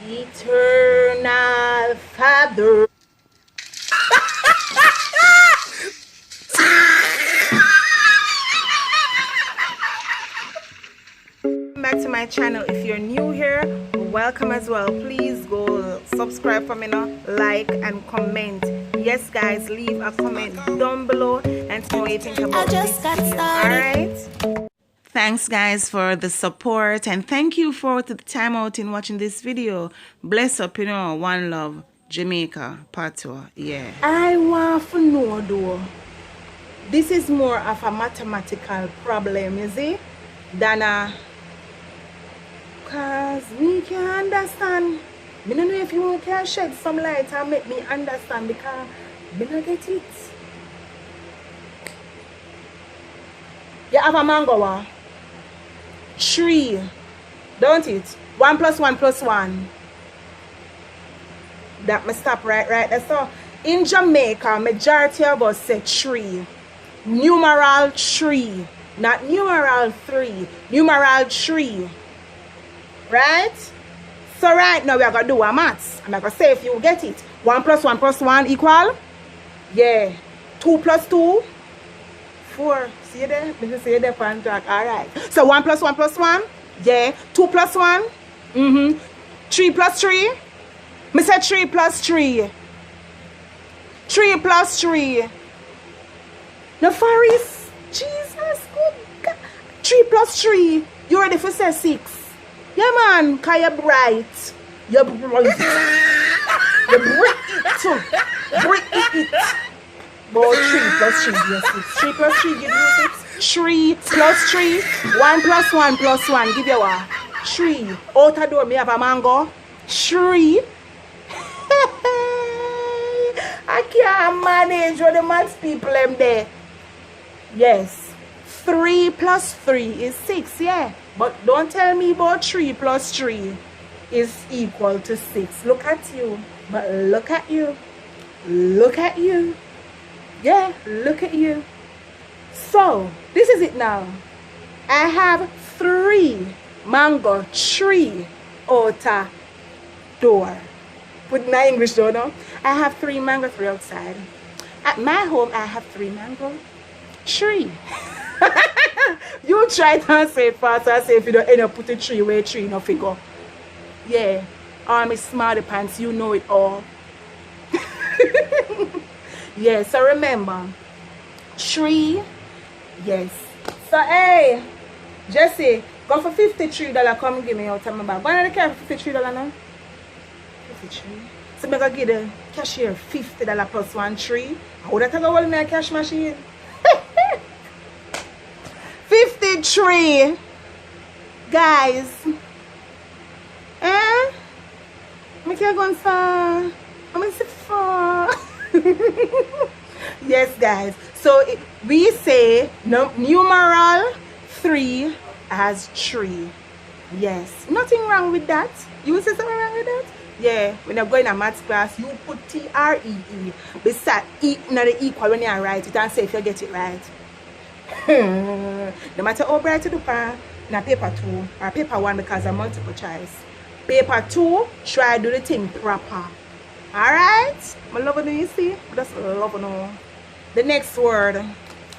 Eternal Father. Back to my channel. If you're new here, welcome as well. Please go subscribe for me now, like and comment. Yes guys, leave a comment down below and tell me what you think about this video. Alright, thanks guys for the support, and thank you for the time out in watching this video. Bless up, you know. One love, Jamaica, Patois. Yeah, I want to know though, this is more of a mathematical problem, you see, than a, cause we can understand. I don't know if you can shed some light and make me understand, because I don't get it. You have a mango tree, don't it? 1 + 1 + 1. That must stop right there. So in Jamaica, majority of us say tree. Numeral 3, not numeral 3. Numeral 3. Right? So right now we are gonna do a maths. I'm gonna say if you get it. 1 + 1 + 1 equal? Yeah. 2 + 2? 4. See you there? Let me see you there for track. Alright. So 1 + 1 + 1? Yeah. 2 + 1? 3 + 3? Me say 3 + 3. 3 + 3. No, Faris. Jesus, good God. 3 + 3. You ready for say 6? Yeah, man. Cause you're bright. You're bright. You're bright. Bright it. But 3 + 3 gives 6. 3 + 3 give you 6. 3 + 3. 1 + 1 + 1. Give you what? 3. Out the door, me have a mango. 3. I can't manage what the maths people them there. Yes. 3 + 3 is 6, yeah. But don't tell me about 3 + 3 is equal to 6. Look at you. But look at you. Look at you. Yeah, look at you. So, this is it now. I have 3 mango tree outer door. Put my English door now. I have 3 mango tree outside. At my home, I have 3 mango tree. You try to say it fast. I say if you don't end up put a 3 where 3 no figure. Yeah. I'm smarty pants, you know it all. Yeah, so remember 3. Yes. So hey, Jesse, go for $53. Come give me out of my bag. Why not care for $53 now? 53. So I'm gonna give the cashier $50 plus 1 3. How that I go hold me a cash machine? 53 guys. I can't go far. I'm gonna sit far. Yes guys, so we say no, numeral 3 as 3. Yes, nothing wrong with that. You say something wrong with that? Yeah, when you're going to maths class, you put TREE beside E, not the equal when you write it and say if you get it right. No matter how bright you do for na paper 2 or paper 1 because of multiple choice. Paper 2, try do the thing proper. Alright? I love it, you see? Just love it. The next word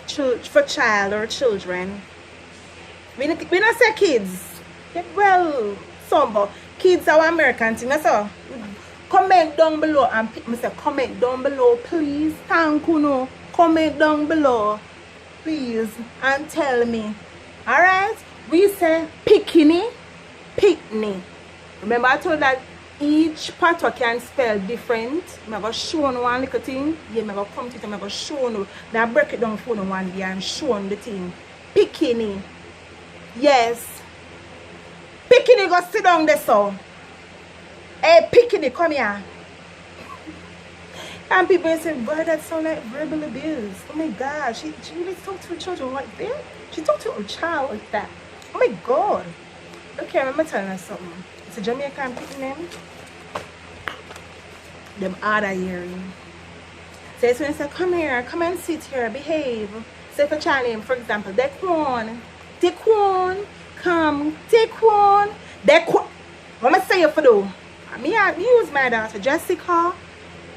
for child or children. We don't say kids. Well, some but kids are American thing. That's all. Comment down below and pick me say comment down below, please. Thank you. No. Comment down below, please, and tell me. Alright? We say pickney, pickney. Remember I told that each Patois can spell different. I'm going to show you one little thing. Yeah, I'm going to come to it and I'm going to show you. Now break it down for you one day and show you the thing. Pickney. Yes. Pickney, go sit down there so. Hey, Pickney, come here. And people say, boy, that sounds like verbal abuse. Oh my God, she really talked to her children like that? She talked to her child like that. Oh my God. Okay, I'm going to tell you something. It's a Jamaican Pickney name. Them other hearing. So it's when they say, come here, come and sit here, behave. Say for child name, for example, Dequan. Dequan, come, Dequan. Dequan. What am I saying for you? Me use my daughter, Jessica.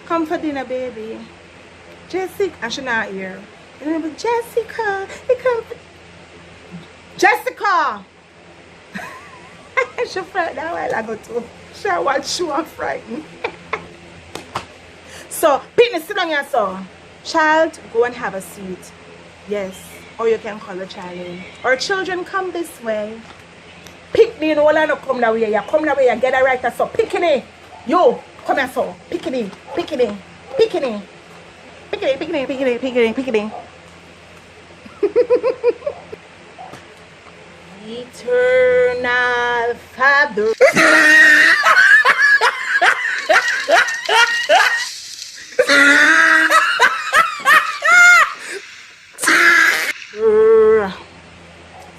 Come for dinner, baby. Jessica, and she not here. And I'm Jessica, you come. Jessica! She frightened that while I go to. She watch you and frightened. So, Pitney, sit down here, so. Child, go and have a seat. Yes. Or you can call the child in. Or children, come this way. Pitney, no one come that way. You come that way and get it right. So, Pitney. Yo, come here, so. Pitney, Pitney, Pitney. Pitney, Pitney, Pitney, Pitney, Pitney. Eternal Father.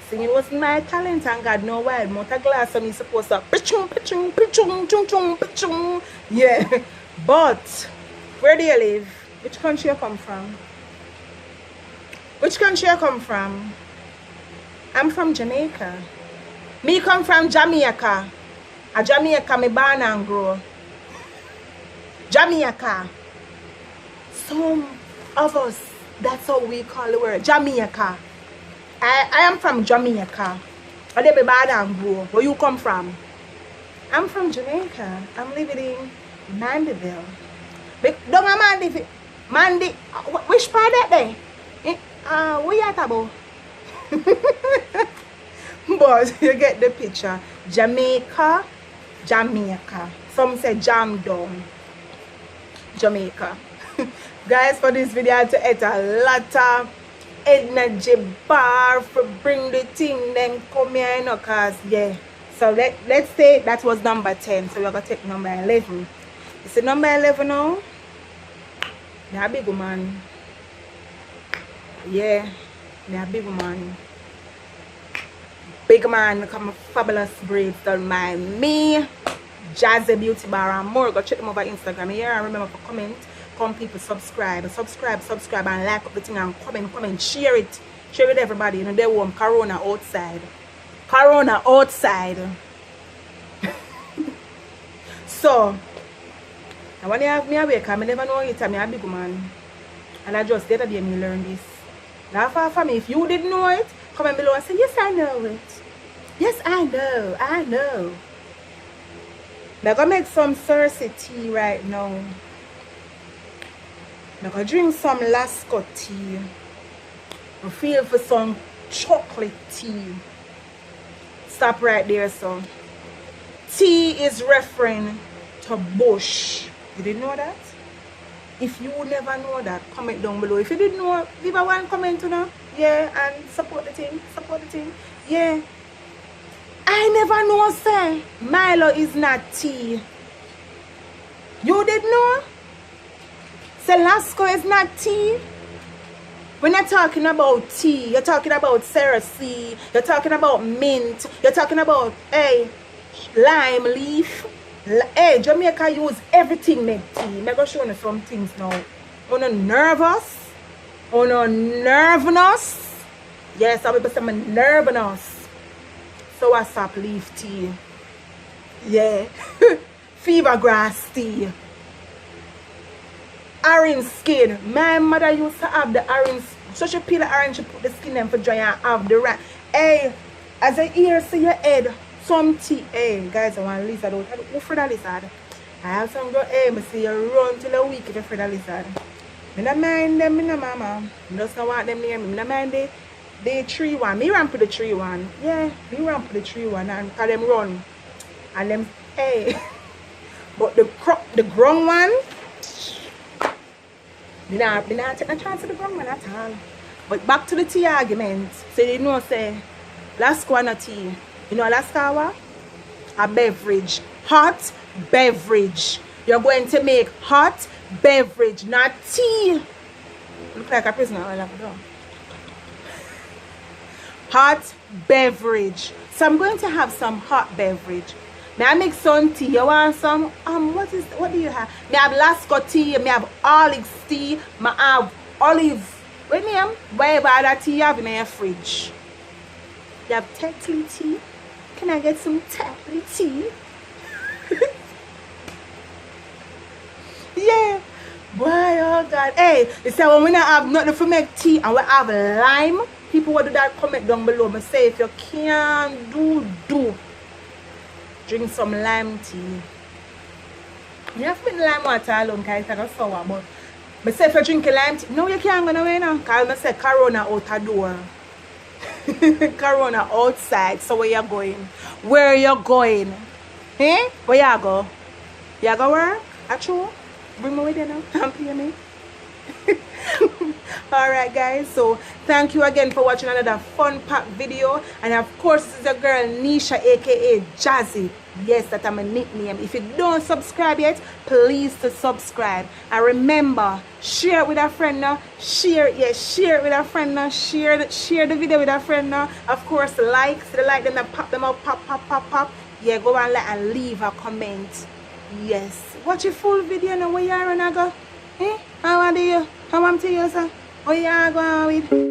Singing wasn't my talent, and God know why. Mount a glass, so me supposed to pichung, pichung, pichung, chung, chung, pichung. Yeah. But where do you live? Which country you come from? Which country you come from? I'm from Jamaica. Me come from Jamaica. A Jamaica me born and grow. Jamaica. Some of us, that's how we call the word. Jamaica. I am from Jamaica. I live in born and grow. Where you come from? I'm from Jamaica. I'm living in Mandeville. Don't Mandeville. Which part that day? Where you at about? But you get the picture. Jamaica, Jamaica. Some say jam down. Jamaica. Guys, for this video to eat a lot of energy bar for bring the thing then come here, you know, cause yeah. So let's say that was number 10. So we're gonna take number 11. It's the number 11 now. They're a big woman. Yeah, they're a big woman. Big man, come fabulous braids done by me. Jazzy Beauty Bar and more. Go check them over Instagram here. And remember for comment. Come people subscribe, and like up the thing and comment, share it. Share it everybody. You know they want Corona outside. Corona outside. So I want to have me awake. I never know it. I'm a big man. And I just the other day me learn this. Not far from me. If you didn't know it, comment below and say, yes, I know it. Yes, I know. I'm going to make some Cersei tea right now. I'm going to drink some Lasco tea. I feel for some chocolate tea. Stop right there, so. Tea is referring to bush. You didn't know that? If you never know that, comment down below. If you didn't know, leave a one comment, you know. Yeah, and support the thing. Yeah. I never know, say, Milo is not tea. You did know? Say, Lasco is not tea. When you're talking about tea, you're talking about Cersei, you're talking about mint, you're talking about, hey, lime leaf. Hey, Jamaica use everything make tea. I'm going to show you some things now. On a nervous. Yes, I'm going to say I'm nervous. So I sap leaf tea. Yeah. Fever grass tea. Orange skin. My mother used to have the orange. So she peel the orange, she put the skin in for dry and have the rat. Hey, as I hear see your head, some tea. Hey, guys, I want a lizard out. Who afraid of lizard? I have some girl, hey, I see you run till a week if you're afraid of lizard. I don't mind them, I mama. I just don't want them near me. I don't mind the tree one. Me run for the tree one. Yeah, me run for the tree one and call them run. And them, hey. But the ground one, me not take a chance of the ground one at all. But back to the tea argument. So you know, say, Lasco not tea. You know Lasco what? A beverage. Hot beverage. You're going to make hot beverage, not tea. Look like a prisoner. Hot beverage. So I'm going to have some hot beverage. May I make some tea? You want some? What do you have? May I have Lasco tea? May I have olive tea? May I have olive? What name? Whatever that tea you have in your fridge. You have Tetley tea? Can I get some Tetley tea? God. Hey, you say when we not have nothing for make tea and we have lime, people will do that, comment down below. Me say if you can't do. Drink some lime tea. You have to lime water alone because it's like a sour, but I say if you drink a lime tea, no you can't go nowhere now. Because I say Corona out the door. Corona outside. So where you going? Where you going? Eh? Where you go? You go where? Actually? Bring me with you now. And pay me. Alright guys, so thank you again for watching another fun packed video. And of course this is your girl Neisha aka Jazzy. Yes, that's my nickname. If you don't subscribe yet, please to subscribe. And remember, share it with a friend now. Share it with a friend now. Share the video with a friend now. Of course, like them, pop them up, pop. Yeah, go and leave a comment. Yes. Watch your full video now. Where you are gonna go? Eh? How are you? How am to you, sir? Where you are going with?